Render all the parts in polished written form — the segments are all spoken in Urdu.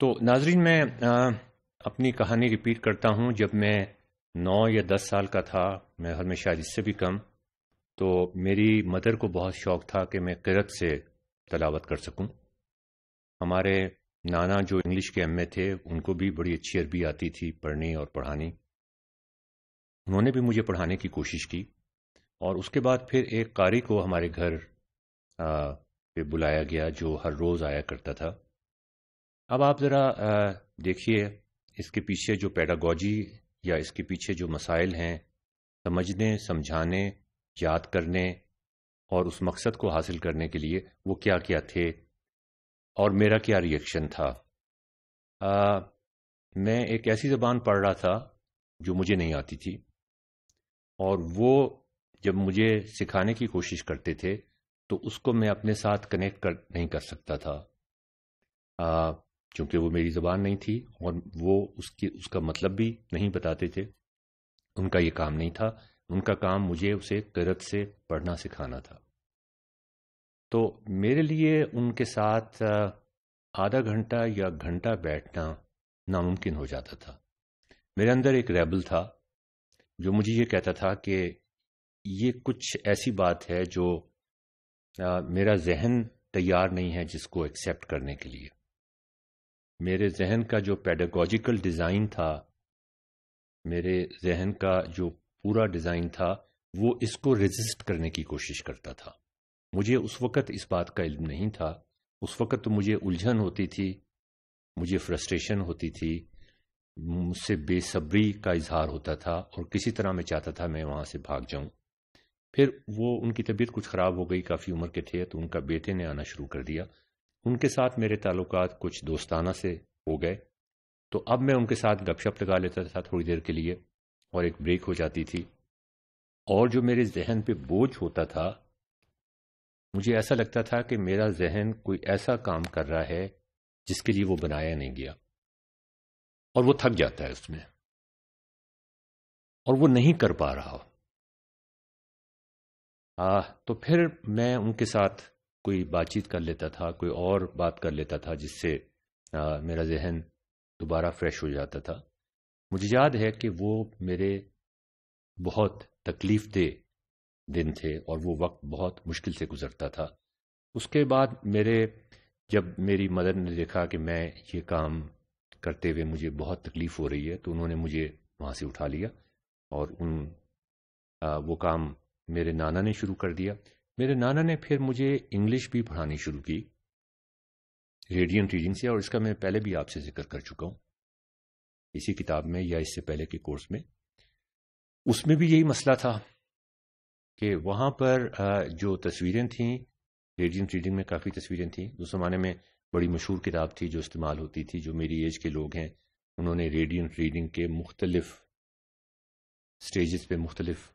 تو ناظرین، میں اپنی کہانی ریپیٹ کرتا ہوں. جب میں 9 یا 10 سال کا تھا، میں گھر میں شاید اس سے بھی کم، تو میری مدر کو بہت شوق تھا کہ میں قرأت سے تلاوت کر سکوں. ہمارے نانا جو انگلش کے ایم اے تھے، ان کو بھی بڑی اچھی عربی آتی تھی پڑھنی اور پڑھانی. انہوں نے بھی مجھے پڑھانے کی کوشش کی، اور اس کے بعد پھر ایک قاری کو ہمارے گھر پہ بلایا گیا جو ہر روز آیا کرتا تھا. اب آپ ذرا دیکھیے اس کے پیچھے جو پیڈاگوجی یا اس کے پیچھے جو مسائل ہیں، سمجھنے، سمجھانے، یاد کرنے اور اس مقصد کو حاصل کرنے کے لیے وہ کیا کیا تھے، اور میرا کیا ری ایکشن تھا. میں ایک ایسی زبان پڑھ رہا تھا جو مجھے نہیں آتی تھی، اور وہ جب مجھے سکھانے کی کوشش کرتے تھے تو اس کو میں اپنے ساتھ کنیکٹ نہیں کر سکتا تھا، چونکہ وہ میری زبان نہیں تھی، اور وہ اس کا مطلب بھی نہیں بتاتے تھے. ان کا یہ کام نہیں تھا. ان کا کام مجھے اسے قرأت سے پڑھنا سکھانا تھا. تو میرے لیے ان کے ساتھ آدھا گھنٹہ یا گھنٹہ بیٹھنا ناممکن ہو جاتا تھا. میرے اندر ایک ریبل تھا جو مجھے یہ کہتا تھا کہ یہ کچھ ایسی بات ہے جو میرا ذہن تیار نہیں ہے جس کو ایکسیپٹ کرنے کے لیے. میرے ذہن کا جو پیڈاگوجیکل ڈیزائن تھا، میرے ذہن کا جو پورا ڈیزائن تھا، وہ اس کو ریزسٹ کرنے کی کوشش کرتا تھا. مجھے اس وقت اس بات کا علم نہیں تھا. اس وقت تو مجھے الجھن ہوتی تھی، مجھے فرسٹریشن ہوتی تھی، مجھ سے بے صبری کا اظہار ہوتا تھا، اور کسی طرح میں چاہتا تھا میں وہاں سے بھاگ جاؤں. پھر وہ ان کی طبیعت کچھ خراب ہو گئی، کافی عمر کے تھے، تو ان کا بیٹے نے آنا شروع کر دیا. ان کے ساتھ میرے تعلقات کچھ دوستانہ سے ہو گئے. تو اب میں ان کے ساتھ گپ شپ لگا لیتا تھا تھوڑی دیر کے لیے، اور ایک بریک ہو جاتی تھی. اور جو میرے ذہن پہ بوجھ ہوتا تھا، مجھے ایسا لگتا تھا کہ میرا ذہن کوئی ایسا کام کر رہا ہے جس کے لیے وہ بنایا نہیں گیا، اور وہ تھک جاتا ہے اس میں، اور وہ نہیں کر پا رہا. تو پھر میں ان کے ساتھ کوئی بات چیت کر لیتا تھا، کوئی اور بات کر لیتا تھا، جس سے میرا ذہن دوبارہ فریش ہو جاتا تھا. مجھے یاد ہے کہ وہ میرے بہت تکلیف دہ دن تھے، اور وہ وقت بہت مشکل سے گزرتا تھا. اس کے بعد جب میری مدر نے دیکھا کہ میں یہ کام کرتے ہوئے مجھے بہت تکلیف ہو رہی ہے، تو انہوں نے مجھے وہاں سے اٹھا لیا، اور وہ کام میرے نانا نے شروع کر دیا. میرے نانا نے پھر مجھے انگلش بھی پڑھانی شروع کی ریڈینٹ ریڈنگ سے، اور اس کا میں پہلے بھی آپ سے ذکر کر چکا ہوں اسی کتاب میں یا اس سے پہلے کے کورس میں. اس میں بھی یہی مسئلہ تھا کہ وہاں پر جو تصویریں تھیں، ریڈینٹ ریڈنگ میں کافی تصویریں تھیں. اس زمانے میں بڑی مشہور کتاب تھی جو استعمال ہوتی تھی. جو میری ایج کے لوگ ہیں انہوں نے ریڈینٹ ریڈنگ کے مختلف سٹیجز پہ مختلف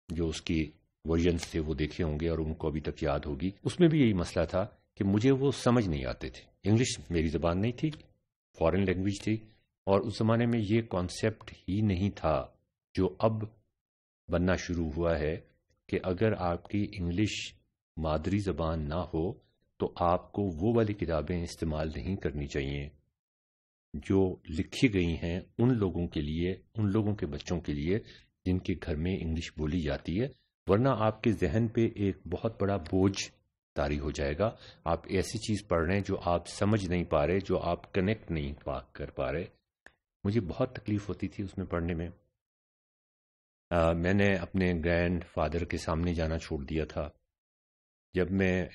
جو اس کی ورژنز تھے وہ دیکھے ہوں گے، اور ان کو ابھی تک یاد ہوگی. اس میں بھی یہی مسئلہ تھا کہ مجھے وہ سمجھ نہیں آتے تھے. انگلش میری زبان نہیں تھی، فارن لینگویج تھی، اور اس زمانے میں یہ کانسیپٹ ہی نہیں تھا جو اب بننا شروع ہوا ہے کہ اگر آپ کی انگلش مادری زبان نہ ہو تو آپ کو وہ والی کتابیں استعمال نہیں کرنی چاہیے جو لکھی گئی ہیں ان لوگوں کے لیے، ان لوگوں کے بچوں کے لیے جن کے گھر میں انگلش بولی جاتی ہے. ورنہ آپ کے ذہن پہ ایک بہت بڑا بوجھ طاری ہو جائے گا. آپ ایسی چیز پڑھ رہے ہیں جو آپ سمجھ نہیں پا رہے، جو آپ کنیکٹ نہیں کر پا رہے. مجھے بہت تکلیف ہوتی تھی اس میں پڑھنے میں. میں نے اپنے گرینڈ فادر کے سامنے جانا چھوڑ دیا تھا. جب میں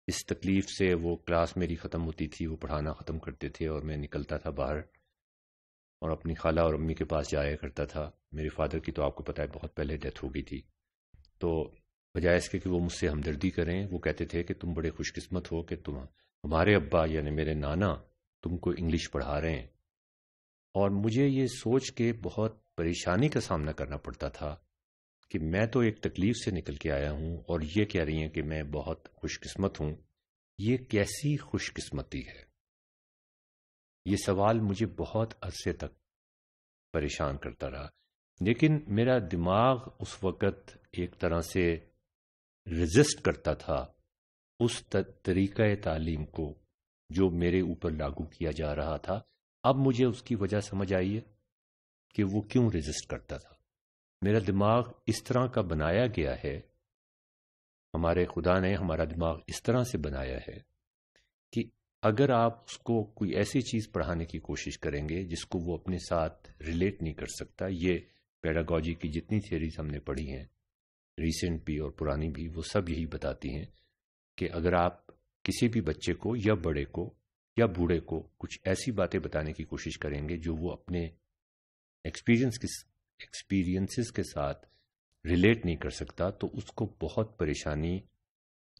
اس تکلیف سے، وہ کلاس میری ختم ہوتی تھی، وہ پڑھانا ختم کرتے تھے، اور میں نکلتا تھا باہر اور اپنی خالہ اور امی کے پاس جایا کرتا تھا. میرے فادر کی تو آپ کو پتہ ہے بہت پہلے ڈیتھ ہو گئی تھی. تو بجائے اس کے کہ وہ مجھ سے ہمدردی کریں، وہ کہتے تھے کہ تم بڑے خوش قسمت ہو کہ تمہارے ابا یعنی میرے نانا تم کو انگلش پڑھا رہے ہیں. اور مجھے یہ سوچ کے بہت پریشانی کا سامنا کرنا پڑتا تھا کہ میں تو ایک تکلیف سے نکل کے آیا ہوں، اور یہ کہہ رہی ہیں کہ میں بہت خوش قسمت ہوں. یہ کیسی خوش قسمتی ہے؟ یہ سوال مجھے بہت عرصے تک پریشان کرتا رہا. لیکن میرا دماغ اس وقت ایک طرح سے ریزسٹ کرتا تھا اس طریقہ تعلیم کو جو میرے اوپر لاگو کیا جا رہا تھا، اب مجھے اس کی وجہ سمجھ آئی ہے کہ وہ کیوں ریزسٹ کرتا تھا۔ میرا دماغ اس طرح کا بنایا گیا ہے، ہمارے خدا نے ہمارا دماغ اس طرح سے بنایا ہے کہ اگر آپ اس کو کوئی ایسی چیز پڑھانے کی کوشش کریں گے جس کو وہ اپنے ساتھ ریلیٹ نہیں کر سکتا، یہ پیڈاگوجی کی جتنی تھیوریز ہم نے پڑھی ہیں، ریسنٹ بھی اور پرانی بھی، وہ سب یہی بتاتی ہیں کہ اگر آپ کسی بھی بچے کو یا بڑے کو یا بوڑھے کو کچھ ایسی باتیں بتانے کی کوشش کریں گے جو وہ اپنے ایکسپیرینسز کے ساتھ ریلیٹ نہیں کر سکتا، تو اس کو بہت پریشانی،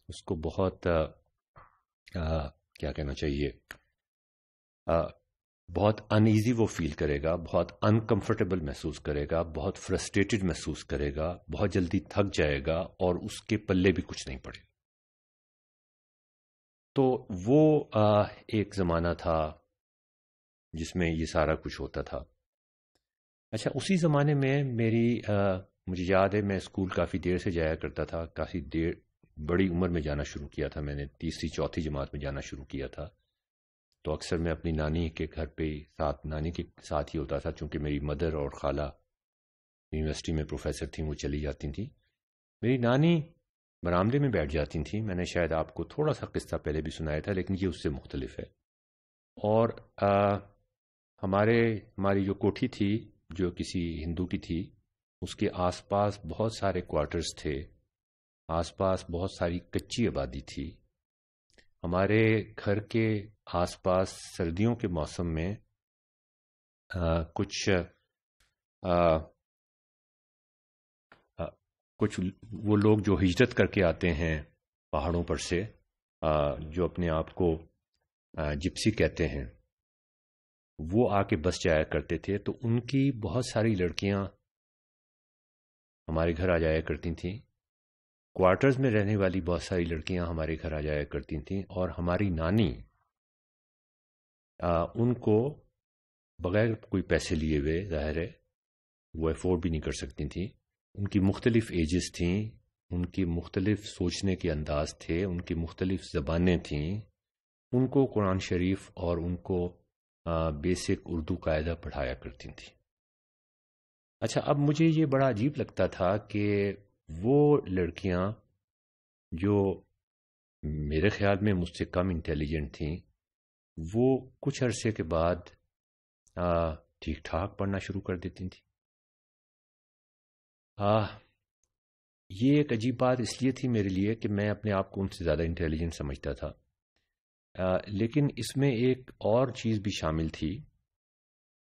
اس کو بہت کیا کہنا چاہیے، بہت ان ایزی وہ فیل کرے گا، بہت انکمفرٹیبل محسوس کرے گا، بہت فرسٹریٹڈ محسوس کرے گا، بہت جلدی تھک جائے گا اور اس کے پلے بھی کچھ نہیں پڑے گا۔ تو وہ ایک زمانہ تھا جس میں یہ سارا کچھ ہوتا تھا۔ اچھا، اسی زمانے میں مجھے یاد ہے میں اسکول کافی دیر سے جایا کرتا تھا، کافی دیر بڑی عمر میں جانا شروع کیا تھا، میں نے تیسری چوتھی جماعت میں جانا شروع کیا تھا۔ تو اکثر میں اپنی نانی کے گھر پہ نانی کے ساتھ ہی ہوتا تھا، چونکہ میری مدر اور خالہ یونیورسٹی میں پروفیسر تھیں، وہ چلی جاتی تھیں۔ میری نانی برآمدے میں بیٹھ جاتی تھیں، میں نے شاید آپ کو تھوڑا سا قصہ پہلے بھی سنایا تھا لیکن یہ اس سے مختلف ہے۔ اور ہماری جو کوٹھی تھی جو کسی ہندو کی تھی، اس کے آس پاس بہت سارے کوارٹرز تھے، آس پاس بہت ساری کچی آبادی تھی۔ ہمارے گھر کے آس پاس سردیوں کے موسم میں کچھ وہ لوگ جو ہجرت کر کے آتے ہیں پہاڑوں پر سے، جو اپنے آپ کو جپسی کہتے ہیں، وہ آ کے بس جایا کرتے تھے۔ تو ان کی بہت ساری لڑکیاں ہمارے گھر آ جایا کرتی تھیں، کوارٹرز میں رہنے والی بہت ساری لڑکیاں ہمارے گھر آ جایا کرتی تھیں، اور ہماری نانی ان کو بغیر کوئی پیسے لیے ہوئے، ظاہر ہے وہ افورڈ بھی نہیں کر سکتی تھیں، ان کی مختلف ایجز تھیں، ان کی مختلف سوچنے کے انداز تھے، ان کی مختلف زبانیں تھیں، ان کو قرآن شریف اور ان کو بیسک اردو قاعدہ پڑھایا کرتی تھیں۔ اچھا، اب مجھے یہ بڑا عجیب لگتا تھا کہ وہ لڑکیاں جو میرے خیال میں مجھ سے کم انٹیلیجنٹ تھیں، وہ کچھ عرصے کے بعد ٹھیک ٹھاک پڑھنا شروع کر دیتی تھیں۔ یہ ایک عجیب بات اس لیے تھی میرے لیے کہ میں اپنے آپ کو ان سے زیادہ انٹیلیجنٹ سمجھتا تھا، لیکن اس میں ایک اور چیز بھی شامل تھی،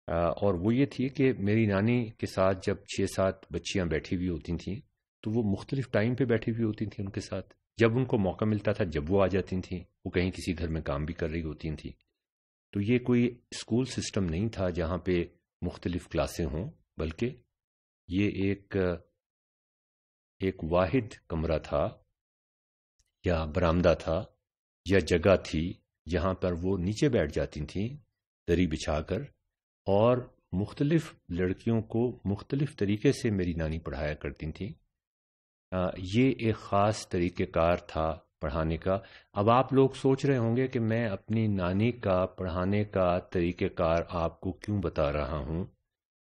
اور وہ یہ تھی کہ میری نانی کے ساتھ جب 6-7 بچیاں بیٹھی ہوئی ہوتی تھیں تو وہ مختلف ٹائم پہ بیٹھی ہوئی ہوتی تھیں ان کے ساتھ، جب ان کو موقع ملتا تھا جب وہ آ جاتی تھیں، وہ کہیں کسی گھر میں کام بھی کر رہی ہوتی تھیں۔ تو یہ کوئی اسکول سسٹم نہیں تھا جہاں پہ مختلف کلاسیں ہوں، بلکہ یہ ایک واحد کمرہ تھا یا برآمدہ تھا یا جگہ تھی جہاں پر وہ نیچے بیٹھ جاتی تھیں دری بچھا کر، اور مختلف لڑکیوں کو مختلف طریقے سے میری نانی پڑھایا کرتی تھیں۔ یہ ایک خاص طریقہ کار تھا پڑھانے کا۔ اب آپ لوگ سوچ رہے ہوں گے کہ میں اپنی نانی کا پڑھانے کا طریقہ کار آپ کو کیوں بتا رہا ہوں؟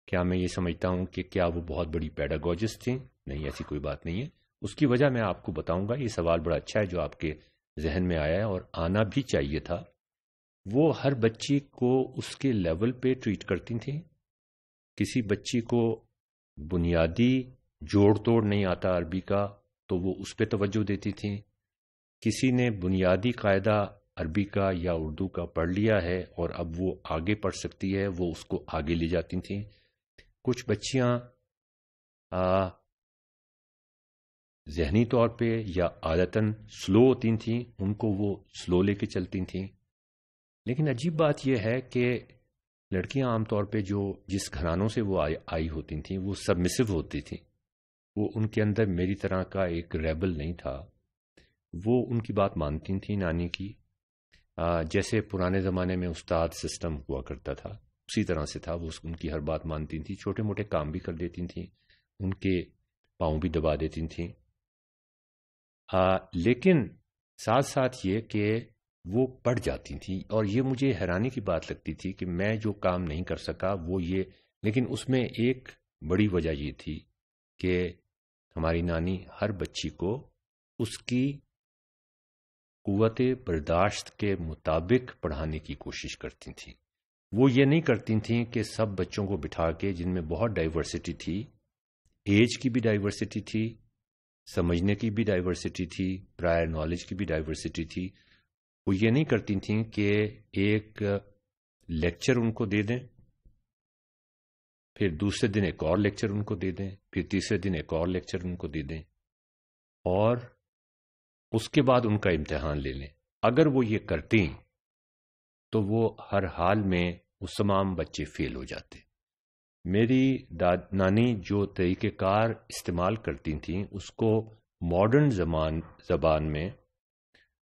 کیا میں یہ سمجھتا ہوں کہ کیا وہ بہت بڑی پیڈاگوجسٹ تھیں؟ نہیں، ایسی کوئی بات نہیں ہے۔ اس کی وجہ میں آپ کو بتاؤں گا۔ یہ سوال بڑا اچھا ہے جو آپ کے ذہن میں آیا ہے، اور آنا بھی چاہیے تھا۔ وہ ہر بچی کو اس کے لیول پہ ٹریٹ کرتی تھیں۔ کسی بچی کو بنیادی جوڑ توڑ نہیں آتا عربی کا تو وہ اس پہ توجہ دیتی تھیں۔ کسی نے بنیادی قاعدہ عربی کا یا اردو کا پڑھ لیا ہے اور اب وہ آگے پڑھ سکتی ہے، وہ اس کو آگے لے جاتی تھیں۔ کچھ بچیاں ذہنی طور پہ یا عادتاً سلو ہوتی تھیں، ان کو وہ سلو لے کے چلتی تھیں۔ لیکن عجیب بات یہ ہے کہ لڑکیاں عام طور پہ جس گھرانوں سے وہ آئی ہوتی تھیں وہ سبمسو ہوتی تھیں، وہ ان کے اندر میری طرح کا ایک ریبل نہیں تھا، وہ ان کی بات مانتی تھیں نانی کی، جیسے پرانے زمانے میں استاد سسٹم ہوا کرتا تھا اسی طرح سے تھا، وہ ان کی ہر بات مانتی تھیں، چھوٹے موٹے کام بھی کر دیتی تھیں، ان کے پاؤں بھی دبا دیتی تھیں۔ لیکن ساتھ ساتھ یہ کہ وہ پڑھ جاتی تھیں، اور یہ مجھے حیرانی کی بات لگتی تھی کہ میں جو کام نہیں کر سکا وہ یہ، لیکن اس میں ایک بڑی وجہ یہ تھی کہ ہماری نانی ہر بچی کو اس کی قوت برداشت کے مطابق پڑھانے کی کوشش کرتی تھیں۔ وہ یہ نہیں کرتی تھیں کہ سب بچوں کو بٹھا کے، جن میں بہت ڈائیورسٹی تھی، ایج کی بھی ڈائیورسٹی تھی، سمجھنے کی بھی ڈائیورسٹی تھی، پرائر نالج کی بھی ڈائیورسٹی تھی، وہ یہ نہیں کرتی تھیں کہ ایک لیکچر ان کو دے دیں، پھر دوسرے دن ایک اور لیکچر ان کو دے دیں، پھر تیسرے دن ایک اور لیکچر ان کو دے دیں، اور اس کے بعد ان کا امتحان لے لیں۔ اگر وہ یہ کرتی تو وہ ہر حال میں اس تمام بچے فیل ہو جاتے۔ میری نانی جو طریقہ کار استعمال کرتی تھیں اس کو ماڈرن زبان میں،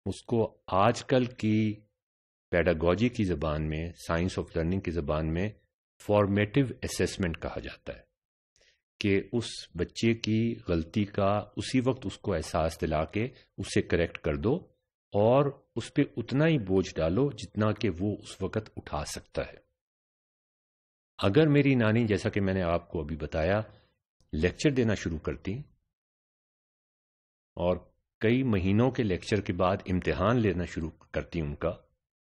اس کو آج کل کی پیڈاگوجی کی زبان میں، سائنس آف لرننگ کی زبان میں فارمیٹیو اسیسمنٹ کہا جاتا ہے، کہ اس بچے کی غلطی کا اسی وقت اس کو احساس دلا کے اسے کریکٹ کر دو، اور اس پہ اتنا ہی بوجھ ڈالو جتنا کہ وہ اس وقت اٹھا سکتا ہے۔ اگر میری نانی، جیسا کہ میں نے آپ کو ابھی بتایا، لیکچر دینا شروع کرتی اور کئی مہینوں کے لیکچر کے بعد امتحان لینا شروع کرتی ان کا،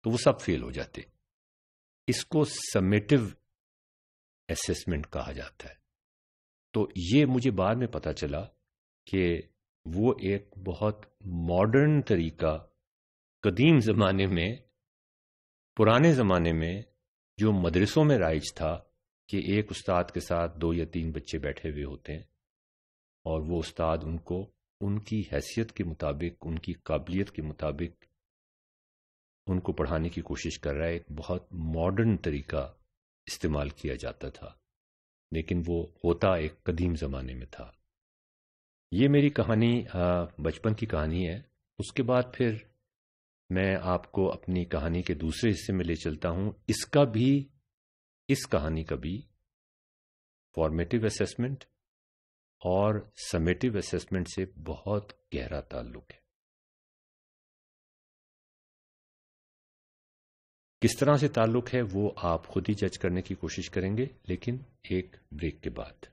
تو وہ سب فیل ہو جاتے۔ اس کو سمیٹو اسیسمنٹ کہا جاتا ہے۔ تو یہ مجھے بعد میں پتا چلا کہ وہ ایک بہت ماڈرن طریقہ، قدیم زمانے میں، پرانے زمانے میں جو مدرسوں میں رائج تھا، کہ ایک استاد کے ساتھ 2 یا 3 بچے بیٹھے ہوئے ہوتے ہیں، اور وہ استاد ان کو ان کی حیثیت کے مطابق، ان کی قابلیت کے مطابق ان کو پڑھانے کی کوشش کر رہا ہے۔ ایک بہت ماڈرن طریقہ استعمال کیا جاتا تھا، لیکن وہ ہوتا ایک قدیم زمانے میں تھا۔ یہ میری کہانی بچپن کی کہانی ہے۔ اس کے بعد پھر میں آپ کو اپنی کہانی کے دوسرے حصے میں لے چلتا ہوں۔ اس کہانی کا بھی فارمیٹیو اسیسمنٹ اور سمیٹیو اسیسمنٹ سے بہت گہرا تعلق ہے۔ کس طرح سے تعلق ہے وہ آپ خود ہی جج کرنے کی کوشش کریں گے، لیکن ایک بریک کے بعد۔